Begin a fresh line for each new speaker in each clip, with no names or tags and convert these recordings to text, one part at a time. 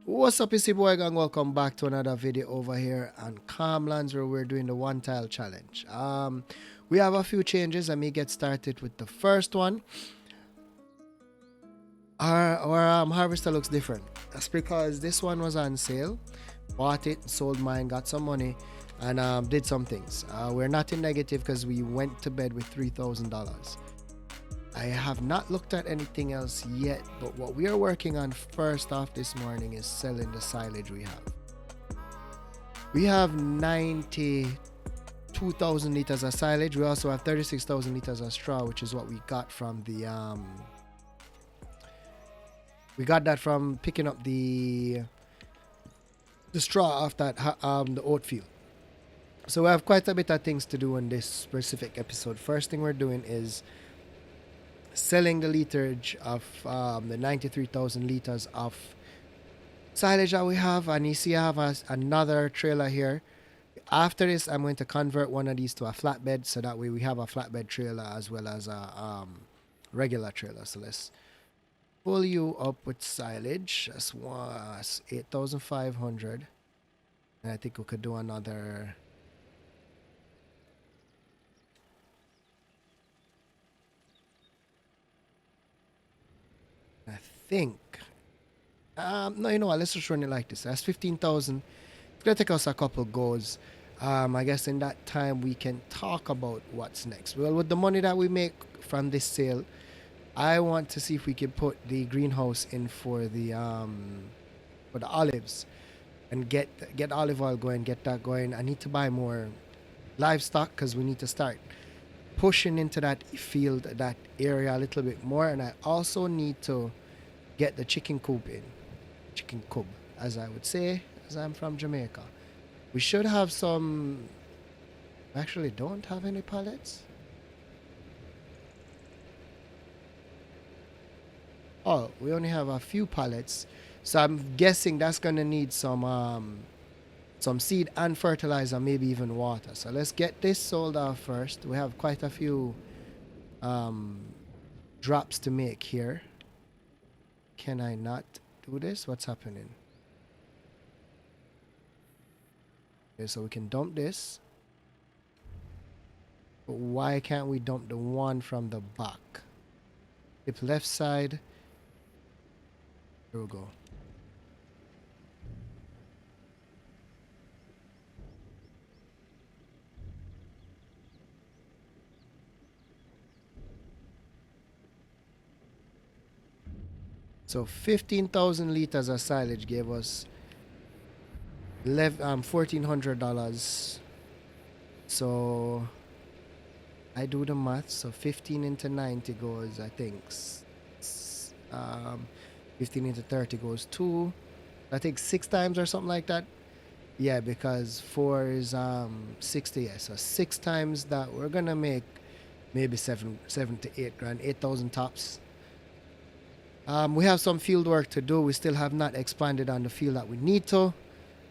What's up, it's your boy gang? Welcome back to another video over here on Calmlands where we're doing the one tile challenge. We have a few changes. Let me get started with the first one. Our harvester looks different. That's because this one was on sale. Bought it, sold mine, got some money, and did some things. We're not in negative because we went to bed with $3,000. I have not looked at anything else yet, but what we are working on first off this morning is selling the silage we have. We have 92,000 liters of silage. We also have 36,000 liters of straw, which is what we got from the we got that from picking up the straw off that the oat field. So we have quite a bit of things to do in this specific episode. First thing we're doing is selling the literage of the 93,000 liters of silage that we have, and you see I have another trailer here. After this, I'm going to convert one of these to a flatbed, so that way we have a flatbed trailer as well as a regular trailer. So let's pull you up with silage. That's 8,500, and I think we could do another. I think. No, you know what? Let's just run it like this. That's 15,000. It's gonna take us a couple goes. I guess in that time we can talk about what's next. Well, with the money that we make from this sale, I want to see if we can put the greenhouse in for the olives, and get olive oil going, get that going. I need to buy more livestock because we need to start pushing into that field, that area a little bit more, and I also need to get the chicken coop in. Chicken coop, as I would say, as I'm from Jamaica. We should have some. Actually, don't have any pallets. Oh, we only have a few pallets, so I'm guessing that's gonna need some seed and fertilizer, maybe even water. So let's get this sold off first. We have quite a few drops to make here. Can I not do this? What's happening? Okay, so we can dump this. But why can't we dump the one from the back? If left side. Here we go. So 15,000 liters of silage gave us $1,400. So I do the math. So 15 into 90 goes, I think, 15 into 30 goes 2. I think 6 times or something like that. Yeah, because 4 is 60. Yeah, so 6 times that we're gonna make maybe 7 to 8 grand, 8,000 tops. We have some field work to do. We still have not expanded on the field that we need to.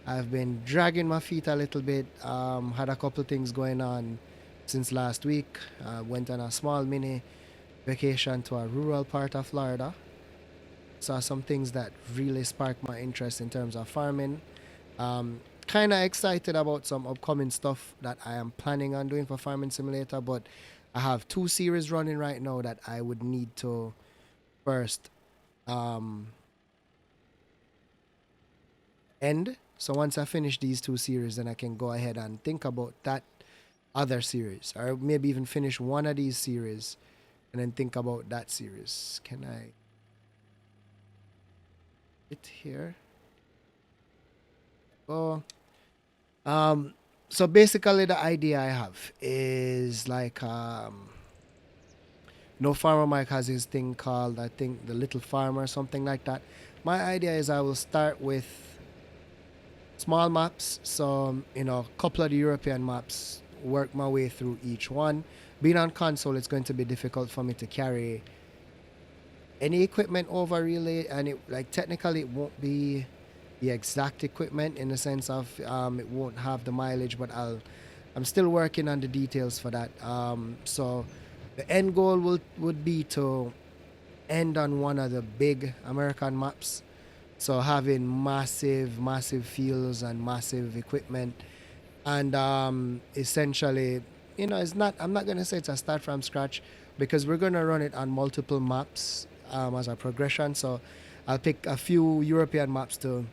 I've been dragging my feet a little bit. Had a couple of things going on since last week. Went on a small mini vacation to a rural part of Florida. Saw some things that really sparked my interest in terms of farming. Kind of excited about some upcoming stuff that I am planning on doing for Farming Simulator, but I have 2 series running right now that I would need to first end. So once I finish these 2 series, then I can go ahead and think about that other series, or maybe even finish one of these series and then think about that series. Can I hit here? Oh, so basically the idea I have is like Farmer Mike has his thing called, I think, the Little Farmer or something like that. My idea is I will start with small maps, so a couple of the European maps, work my way through each one. Being on console, it's going to be difficult for me to carry any equipment over, really, and technically it won't be the exact equipment in the sense of it won't have the mileage, but I'm still working on the details for that. So the end goal would be to end on one of the big American maps. So having massive fields and massive equipment, and essentially, it's not. I'm not gonna say it's a start from scratch because we're gonna run it on multiple maps as a progression. So I'll pick a few European maps to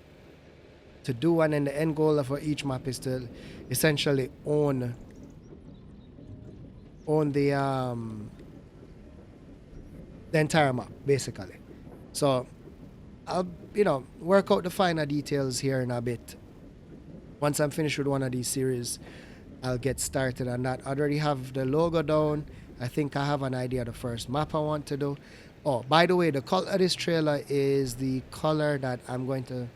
do, and then the end goal for each map is to essentially own the entire map basically. So I'll work out the finer details here in a bit. Once I'm finished with one of these series, I'll get started on that. I already have the logo down. I think I have an idea of the first map I want to do. Oh, by the way, the color of this trailer is the color that I'm going to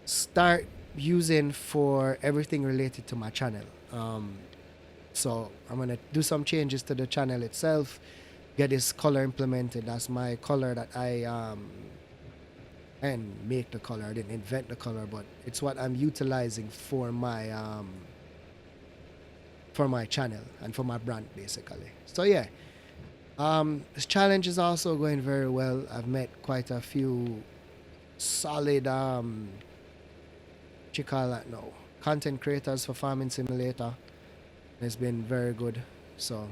start using for everything related to my channel. So I'm gonna do some changes to the channel itself, get this color implemented. That's my color that I and make the color. I didn't invent the color, but it's what I'm utilizing for my channel and for my brand basically. So yeah, this challenge is also going very well. I've met quite a few solid what you call that now, content creators for Farming Simulator. It's been very good. So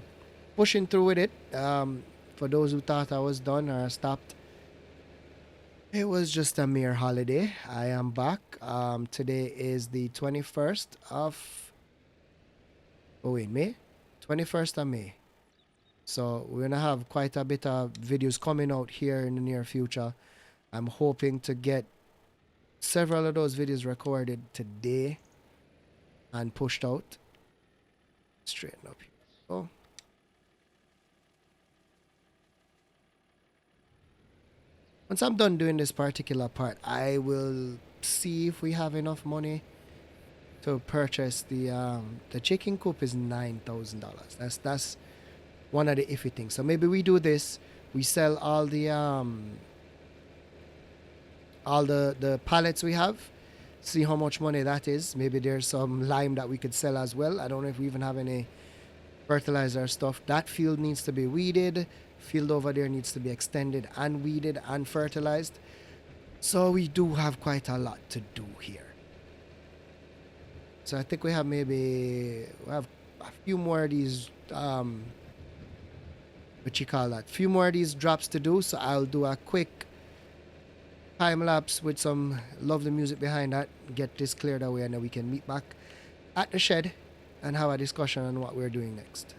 pushing through with it. For those who thought I was done or stopped, it was just a mere holiday. I am back. Today is the 21st of, oh wait, May? 21st of May. So we're gonna have quite a bit of videos coming out here in the near future. I'm hoping to get several of those videos recorded today and pushed out. Straighten up here. Oh. Once I'm done doing this particular part, I will see if we have enough money to purchase the chicken coop. Is $9,000. That's one of the iffy things. So maybe we do this. We sell all the pallets we have. See how much money that is. Maybe there's some lime that we could sell as well. I don't know if we even have any fertilizer stuff. That field needs to be weeded. Field over there needs to be extended and weeded and fertilized. So we do have quite a lot to do here. So I think we have a few more of these what you call that? Few more of these drops to do. So I'll do a quick time lapse with some lovely music behind that. Get this cleared away, and then we can meet back at the shed and have a discussion on what we're doing next.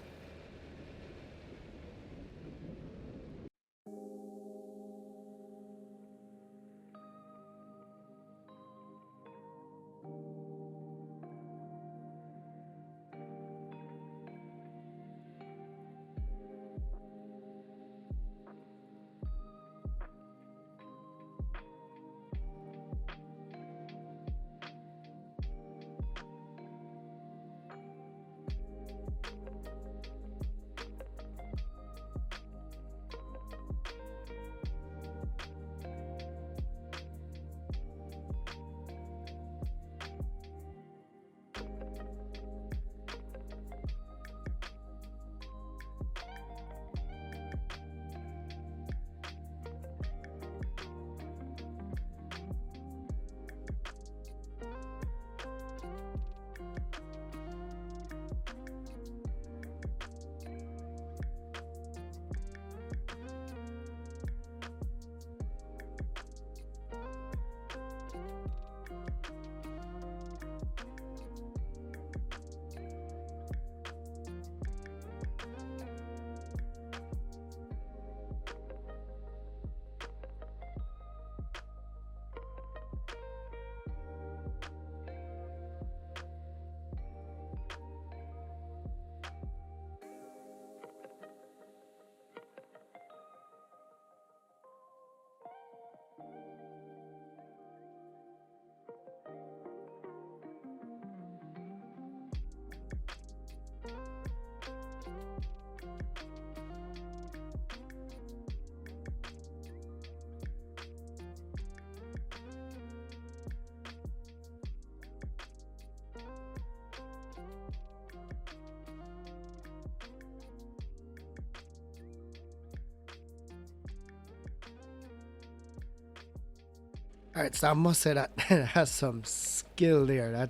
All right, so I must say that has some skill there.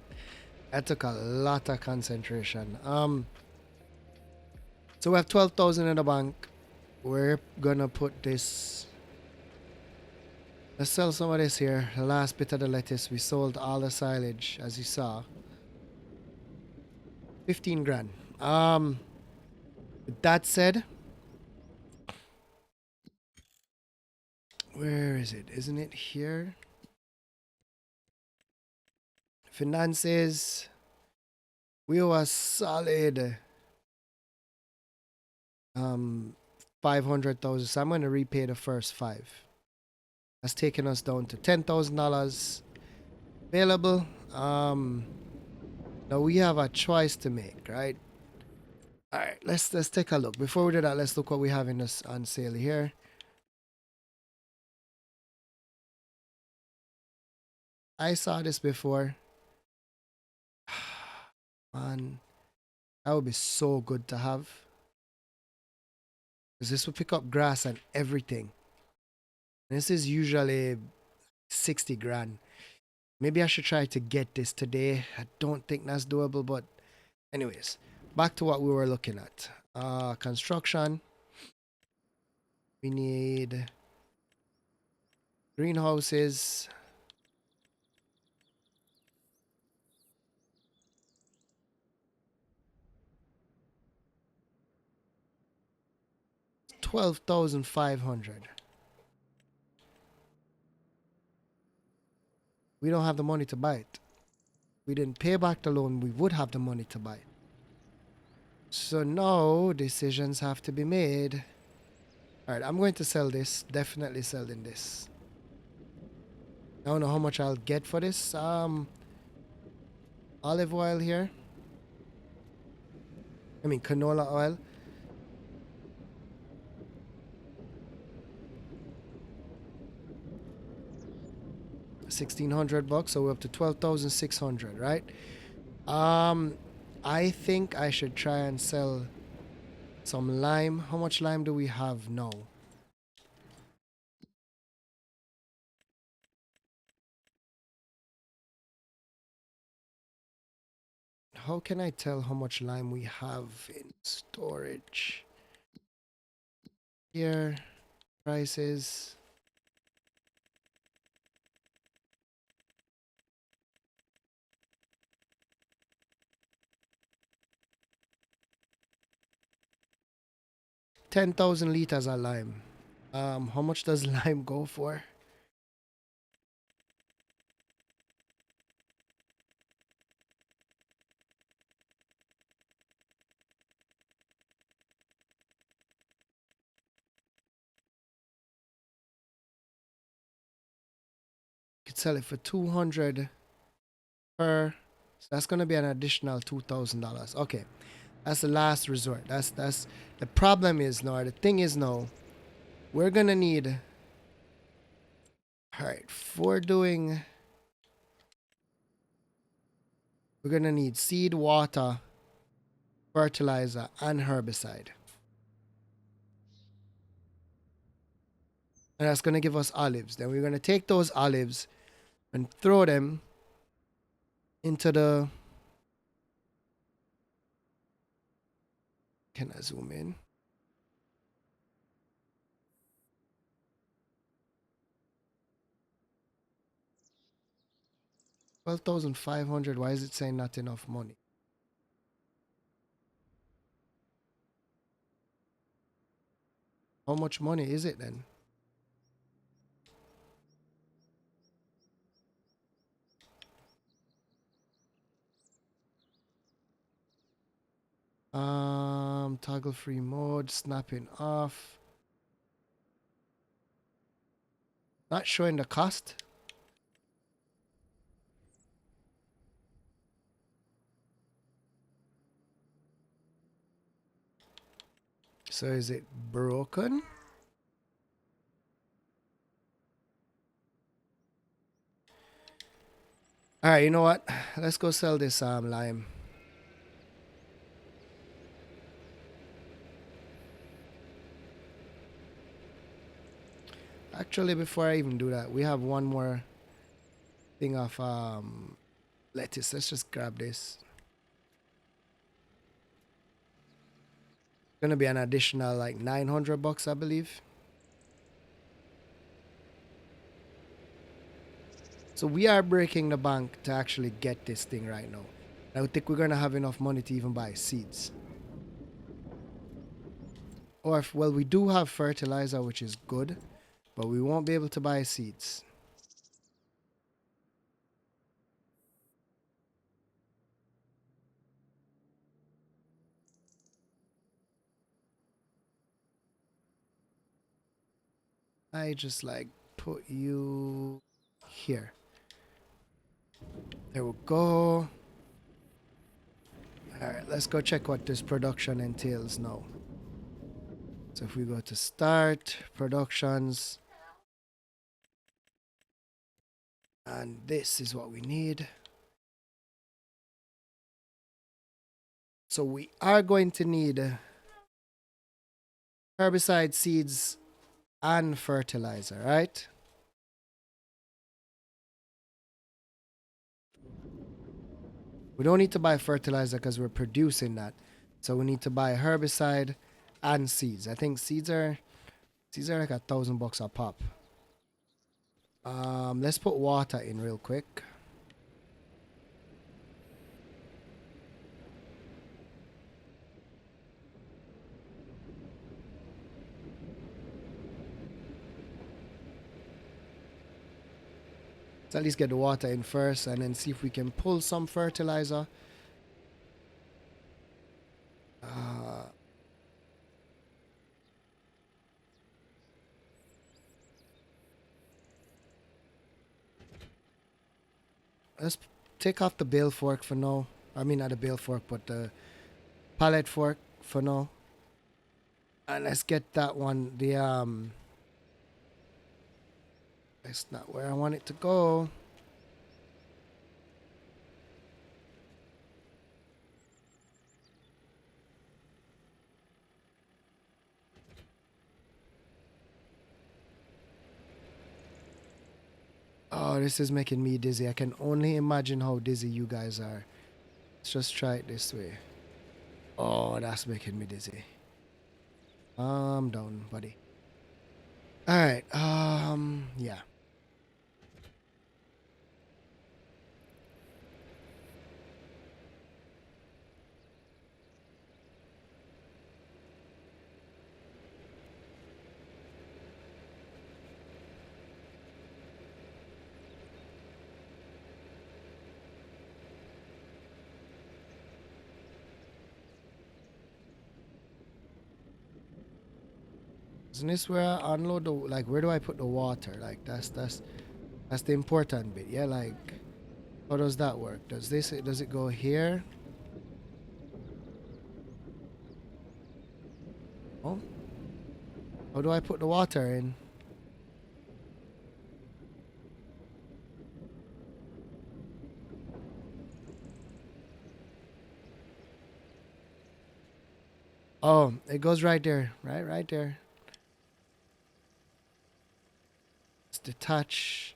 That took a lot of concentration. So we have 12,000 in the bank. We're gonna put this. Let's sell some of this here. The last bit of the lettuce. We sold all the silage, as you saw. 15 grand. With that said, where is it? Isn't it here? Finances. We owe a solid 500,000. So I'm gonna repay the first five. That's taking us down to $10,000 available. Now we have a choice to make, right? All right, let's take a look. Before we do that, let's look what we have in this on sale here. I saw this before. Man, that would be so good to have. Because this would pick up grass and everything. This is usually 60 grand. Maybe I should try to get this today. I don't think that's doable, but anyways, back to what we were looking at. Construction. We need greenhouses. $12,500. We don't have the money to buy it. We didn't pay back the loan, we would have the money to buy it. So now decisions have to be made. Alright, I'm going to sell this. Definitely selling this. I don't know how much I'll get for this. Olive oil here. I mean canola oil. 1,600 bucks, so we're up to 12,600, right? I think I should try and sell some lime. How much lime do we have now? How can I tell how much lime we have in storage? Here, prices. $10,000 of lime. How much does lime go for? Could sell it for 200 per. So that's gonna be an additional $2,000. Okay, that's the last resort. That's the problem is now. The thing is now, we're gonna need. All right, for doing, we're gonna need seed, water, fertilizer, and herbicide, and that's gonna give us olives. Then we're gonna take those olives and throw them into the. Can I zoom in? $12,500. Why is it saying not enough money? How much money is it then? Toggle free mode, snapping off. Not showing the cost. So is it broken? All right, you know what? Let's go sell this lime. Actually, before I even do that, we have one more thing of lettuce. Let's just grab this. Gonna be an additional like 900 bucks, I believe. So we are breaking the bank to actually get this thing right now. I don't think we're gonna have enough money to even buy seeds. Or if, well, we do have fertilizer, which is good, but we won't be able to buy seeds. I just like put you here. There we go. Alright, let's go check what this production entails now. So if we go to start, productions, and this is what we need. So we are going to need herbicide, seeds, and fertilizer, right? We don't need to buy fertilizer because we're producing that. So we need to buy herbicide and seeds. I think seeds are like $1,000 a pop. Let's put water in real quick. Let's at least get the water in first and then see if we can pull some fertilizer. Let's take off the bale fork for now. I mean, not the bale fork, but the pallet fork for now. And let's get that one. That's not where I want it to go. Oh, this is making me dizzy. I can only imagine how dizzy you guys are. Let's just try it this way. Oh, that's making me dizzy. Calm down, buddy. Alright, yeah. Isn't this where I unload the, like, where do I put the water? Like, that's the important bit, yeah? Like, how does that work? Does it go here? Oh, how do I put the water in? Oh, it goes right there, right there. Let's detach.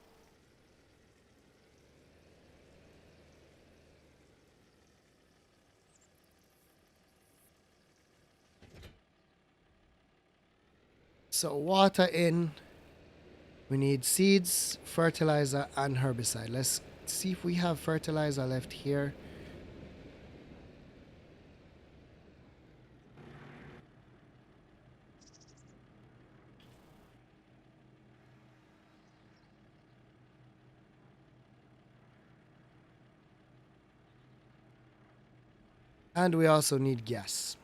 So water in. We need seeds, fertilizer, and herbicide. Let's see if we have fertilizer left here. And we also need gas.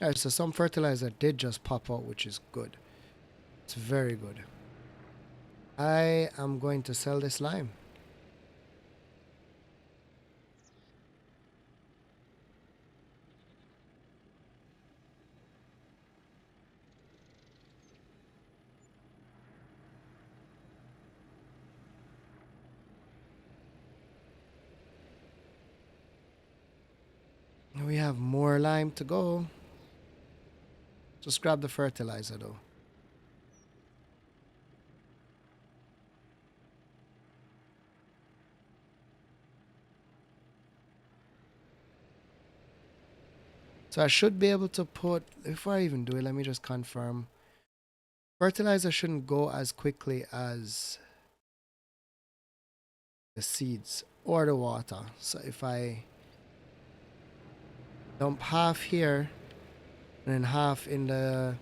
Alright, so some fertilizer did just pop out, which is good. It's very good. I am going to sell this lime. We have more lime to go. Just grab the fertilizer though. So I should be able to put, before I even do it, let me just confirm. Fertilizer shouldn't go as quickly as the seeds or the water. So if I dump half here and then half in the,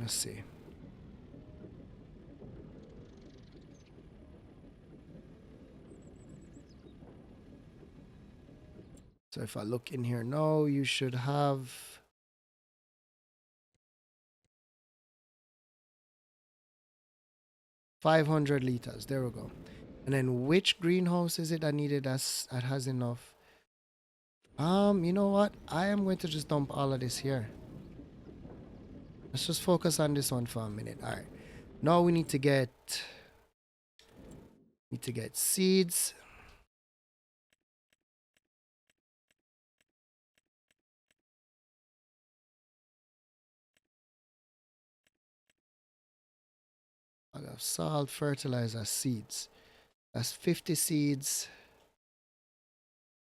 let's see. So if I look in here now, you should have 500 liters. There we go. And then which greenhouse is it that needed that has enough? You know what? I am going to just dump all of this here. Let's just focus on this one for a minute. All right. Now we need to get seeds. I got salt, fertilizer, seeds. That's 50 seeds.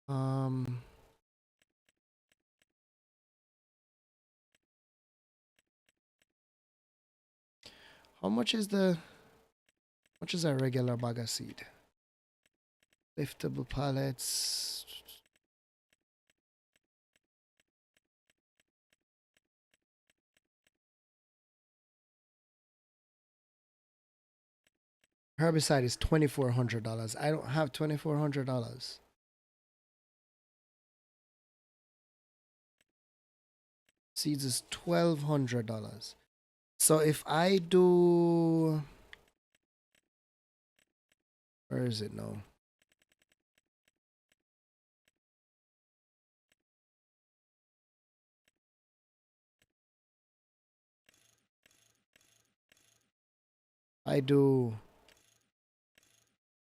How much is a regular bag of seed? Liftable pallets. Herbicide is $2,400. I don't have $2,400. Seeds is $1,200. So if I do, where is it now? I do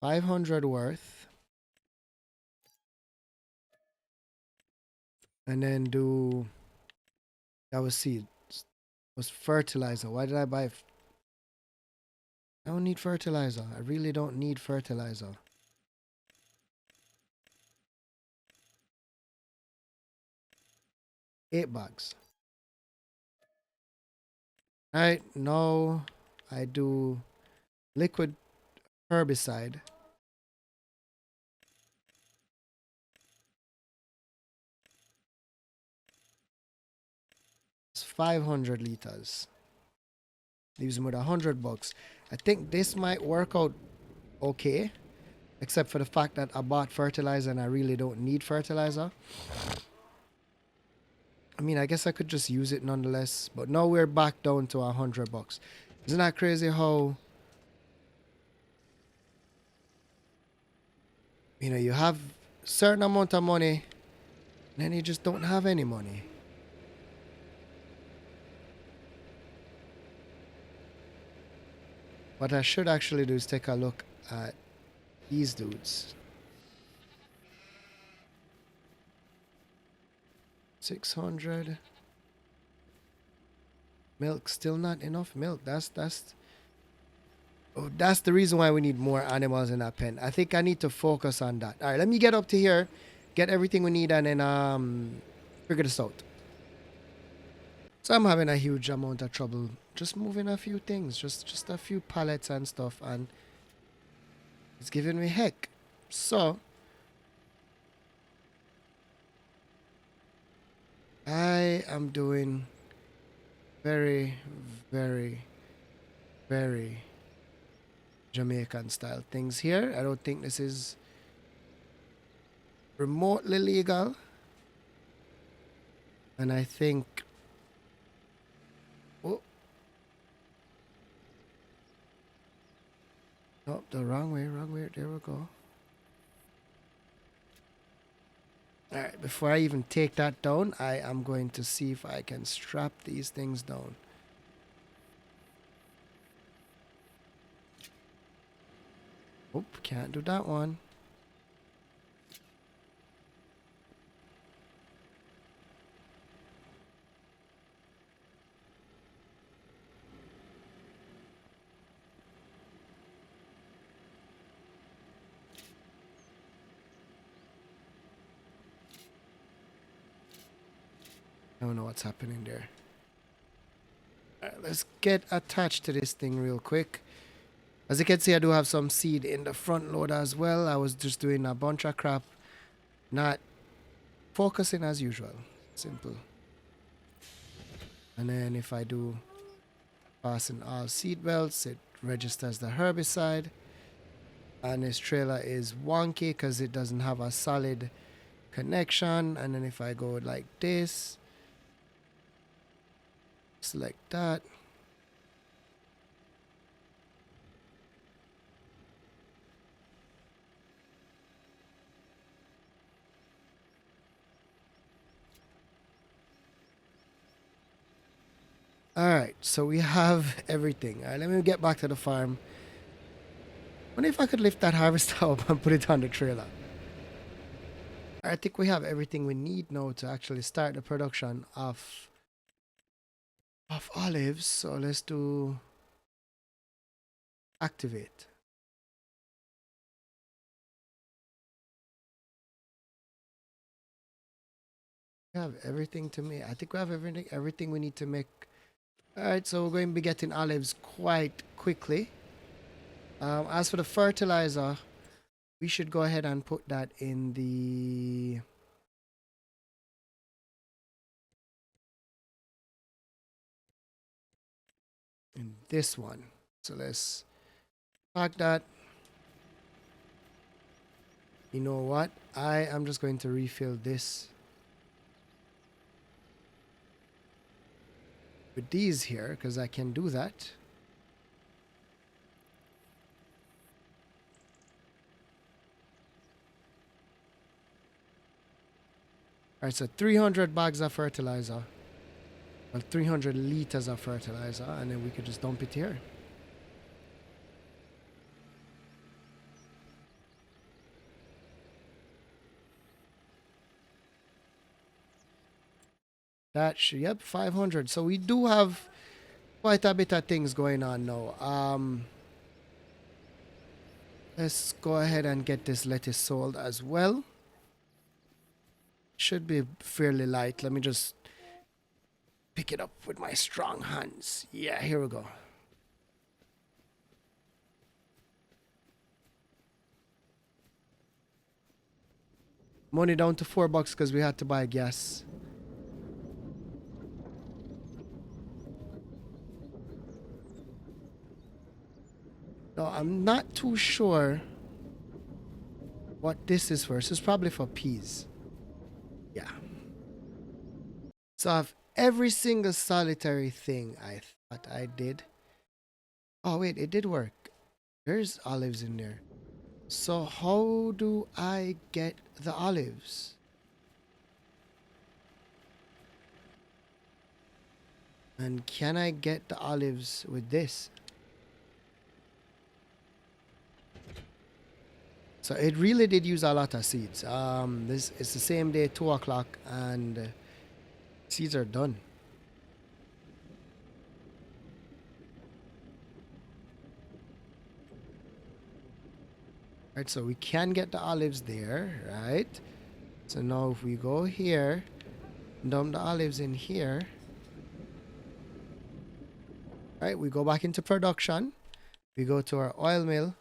500 worth, and then do, that was seed, was fertilizer. Why did I buy? I don't need fertilizer. I really don't need fertilizer. Eight bags. All right, now I do liquid herbicide. It's 500 liters. Leaves me with $100. I think this might work out okay, except for the fact that I bought fertilizer and I really don't need fertilizer. I mean, I guess I could just use it nonetheless, but now we're back down to $100. Isn't that crazy how, you know, you have a certain amount of money and then you just don't have any money? What I should actually do is take a look at these dudes. 600 milk, still not enough milk. That's the reason why we need more animals in that pen. I think I need to focus on that. All right, let me get up to here, get everything we need, and then figure this out. So I'm having a huge amount of trouble just moving a few things, just a few pallets and stuff, and it's giving me heck. So I am doing very, very, very Jamaican style things here. I don't think this is remotely legal. And I think, oh, no, the wrong way, there we go. Alright, before I even take that down, I am going to see if I can strap these things down. Oh, can't do that one. I don't know what's happening there. Alright, let's get attached to this thing real quick. As you can see, I do have some seed in the front loader as well. I was just doing a bunch of crap, not focusing as usual. Simple. And then if I do fasten all seat belts, it registers the herbicide. And this trailer is wonky because it doesn't have a solid connection. And then if I go like this, select that. Alright, so we have everything. Alright, let me get back to the farm. Wonder if I could lift that harvester up and put it on the trailer. I think we have everything we need now to actually start the production of olives. So let's do activate. We have everything to make. I think we have everything we need to make. Alright, so we're going to be getting olives quite quickly. As for the fertilizer, we should go ahead and put that in this one. So let's pack that. You know what? I am just going to refill this with these here because I can do that. Alright, so 300 bags of fertilizer. Well, 300 liters of fertilizer, and then we could just dump it here. That should, yep, 500. So we do have quite a bit of things going on now. Let's go ahead and get this lettuce sold as well. Should be fairly light. Let me just pick it up with my strong hands. Yeah, here we go. Money down to $4 because we had to buy gas. No, I'm not too sure what this is for. This is probably for peas. Yeah. So I have every single solitary thing I thought I did. Oh, wait, it did work. There's olives in there. So how do I get the olives? And can I get the olives with this? So it really did use a lot of seeds. This it's the same day, 2 o'clock, and seeds are done. Right, so we can get the olives there, right? So now if we go here, dump the olives in here, right? We go back into production. We go to our oil mill,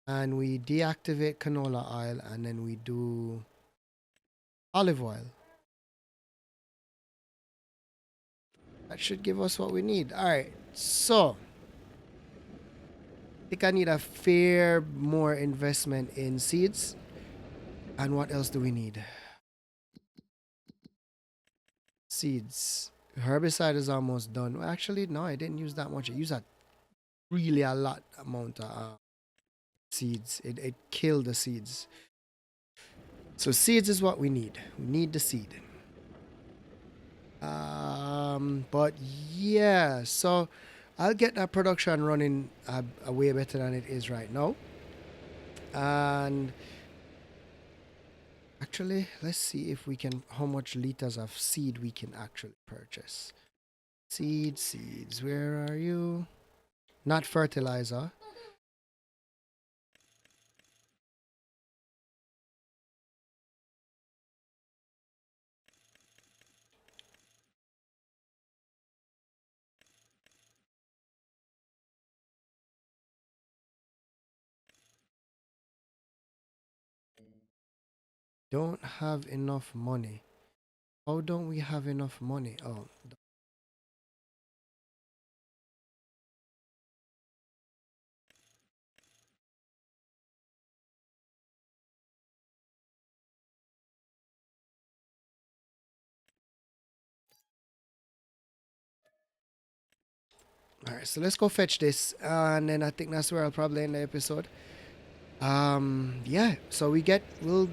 and we deactivate canola oil, and then we do olive oil. That should give us what we need. All right, so I think I need a fair more investment in seeds. And what else do we need? Seeds. Herbicide is almost done. Well, actually, no, I didn't use that much. I used a really a lot amount of seeds. It killed the seeds. So seeds is what we need. We need the seed. But yeah, so I'll get that production running way better than it is right now. And actually, let's see if we can, how much liters of seed we can actually purchase. Seeds, where are you? Not fertilizer. Don't have enough money. How don't we have enough money? Oh, all right. So let's go fetch this, and then I think that's where I'll probably end the episode. Yeah. So we'll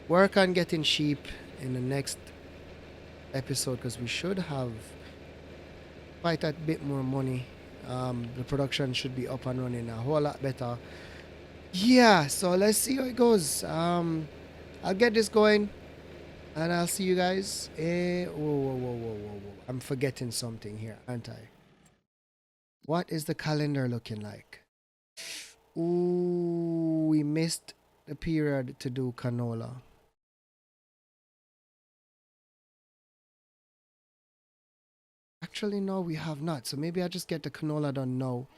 work on getting sheep in the next episode because we should have quite a bit more money. The production should be up and running a whole lot better. Yeah. So let's see how it goes. I'll get this going. And I'll see you guys. Whoa, whoa, whoa, whoa, whoa, whoa. I'm forgetting something here, aren't I? What is the calendar looking like? Ooh, we missed the period to do canola. Actually, no, we have not. So maybe I just get the canola done now.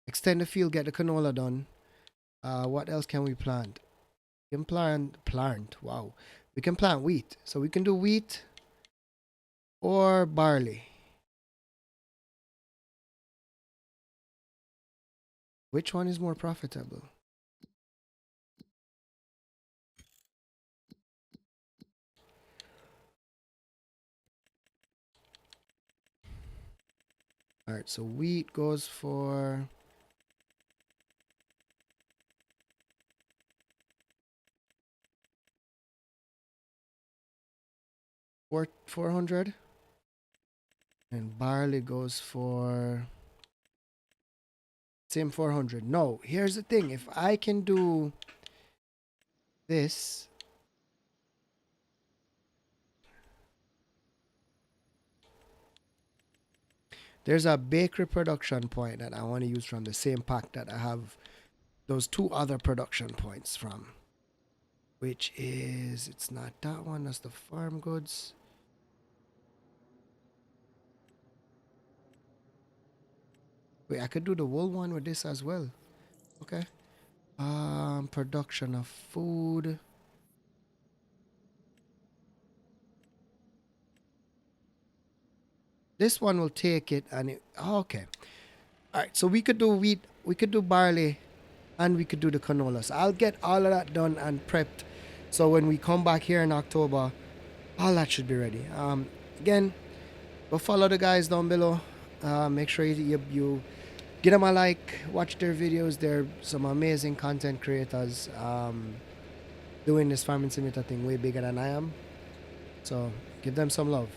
Extend the field, get the canola done. What else can we plant? We can plant. Wow. We can plant wheat. So we can do wheat or barley. Which one is more profitable? All right, so wheat goes for 400, and barley goes for same 400. No, here's the thing. If I can do this, there's a bakery production point that I want to use from the same pack that I have those two other production points from, which is, it's not that one, that's the farm goods. Wait, I could do the wool one with this as well. Okay. Production of food. This one will take it and it, oh, okay. All right, so we could do wheat, we could do barley, and we could do the canola. So I'll get all of that done and prepped. So when we come back here in October, all that should be ready. Again, go follow the guys down below. Make sure you give them a like, watch their videos. They're some amazing content creators doing this farming simulator thing way bigger than I am. So give them some love.